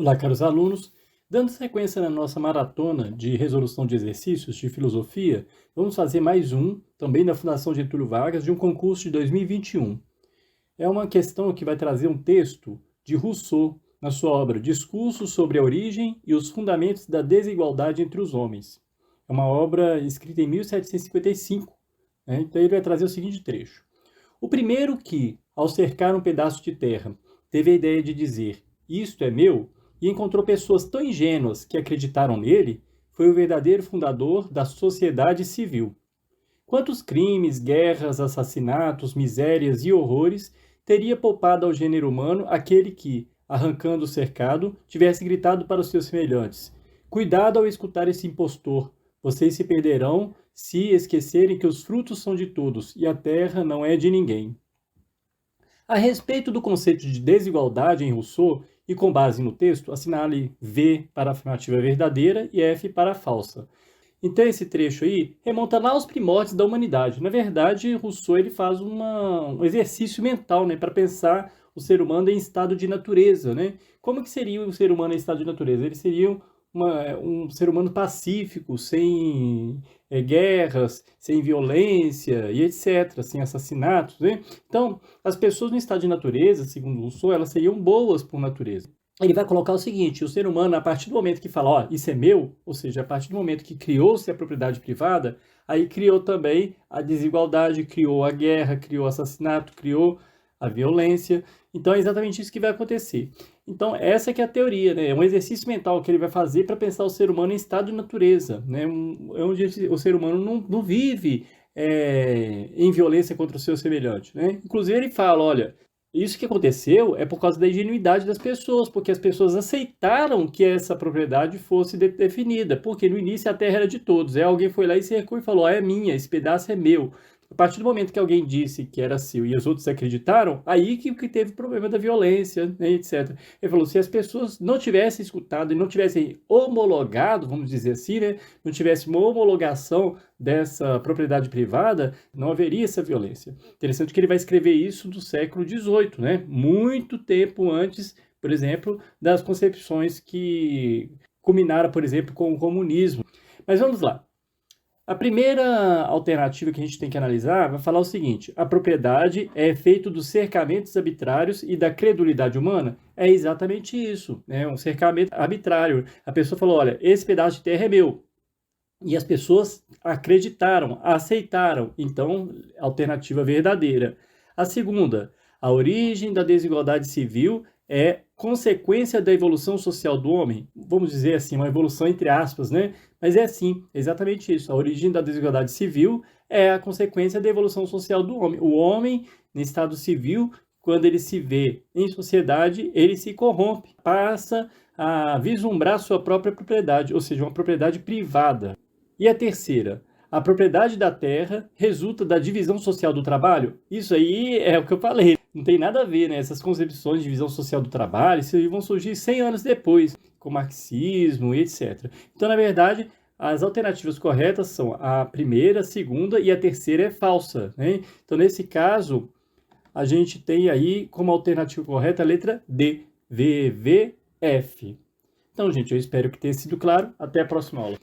Olá, caros alunos. Dando sequência na nossa maratona de resolução de exercícios de filosofia, vamos fazer mais um, também da Fundação Getúlio Vargas, de um concurso de 2021. É uma questão que vai trazer um texto de Rousseau, na sua obra Discurso sobre a Origem e os Fundamentos da Desigualdade entre os Homens. É uma obra escrita em 1755, né? Então ele vai trazer o seguinte trecho. O primeiro que, ao cercar um pedaço de terra, teve a ideia de dizer, isto é meu, e encontrou pessoas tão ingênuas que acreditaram nele, foi o verdadeiro fundador da sociedade civil. Quantos crimes, guerras, assassinatos, misérias e horrores teria poupado ao gênero humano aquele que, arrancando o cercado, tivesse gritado para os seus semelhantes: cuidado ao escutar esse impostor, vocês se perderão se esquecerem que os frutos são de todos e a terra não é de ninguém. A respeito do conceito de desigualdade em Rousseau, e com base no texto, assinale V para a afirmativa verdadeira e F para a falsa. Então esse trecho aí remonta lá aos primórdios da humanidade. Na verdade, Rousseau ele faz um exercício mental, né, para pensar o ser humano em estado de natureza, né? Como que seria o ser humano em estado de natureza? Ele seria um ser humano pacífico, sem guerras, sem violência e etc., sem assassinatos, né? Então, as pessoas no estado de natureza, segundo Rousseau, elas seriam boas por natureza. Ele vai colocar o seguinte, o ser humano, a partir do momento que fala, ó, isso é meu, ou seja, a partir do momento que criou-se a propriedade privada, aí criou também a desigualdade, criou a guerra, criou o assassinato, criou a violência. Então é exatamente isso que vai acontecer. Então essa que é a teoria, né? É um exercício mental que ele vai fazer para pensar o ser humano em estado de natureza, né? Onde o ser humano não vive em violência contra o seu semelhante, né? Inclusive ele fala, olha, isso que aconteceu é por causa da ingenuidade das pessoas, porque as pessoas aceitaram que essa propriedade fosse definida, porque no início a terra era de todos. Aí alguém foi lá e cercou e falou, é minha, esse pedaço é meu. A partir do momento que alguém disse que era seu e os outros acreditaram, aí que teve o problema da violência, né, etc. Ele falou, se as pessoas não tivessem escutado e não tivessem homologado, vamos dizer assim, né, não tivesse uma homologação dessa propriedade privada, não haveria essa violência. Interessante que ele vai escrever isso do século XVIII, né, muito tempo antes, por exemplo, das concepções que culminaram, por exemplo, com o comunismo. Mas vamos lá. A primeira alternativa que a gente tem que analisar vai falar o seguinte: a propriedade é efeito dos cercamentos arbitrários e da credulidade humana? É exatamente isso, né? Um cercamento arbitrário. A pessoa falou: olha, esse pedaço de terra é meu. E as pessoas acreditaram, aceitaram. Então, alternativa verdadeira. A segunda, a origem da desigualdade civil é consequência da evolução social do homem. Vamos dizer assim, uma evolução entre aspas, né? Mas é assim, exatamente isso. A origem da desigualdade civil é a consequência da evolução social do homem. O homem, no estado civil, quando ele se vê em sociedade, ele se corrompe, passa a vislumbrar sua própria propriedade, ou seja, uma propriedade privada. E a terceira, a propriedade da terra resulta da divisão social do trabalho? Isso aí é o que eu falei. Não tem nada a ver, né? Essas concepções de divisão social do trabalho, isso aí vão surgir 100 anos depois, com o marxismo e etc. Então, na verdade, as alternativas corretas são a primeira, a segunda e a terceira é falsa, né? Então, nesse caso, a gente tem aí como alternativa correta a letra D, VVF. Então, gente, eu espero que tenha sido claro. Até a próxima aula.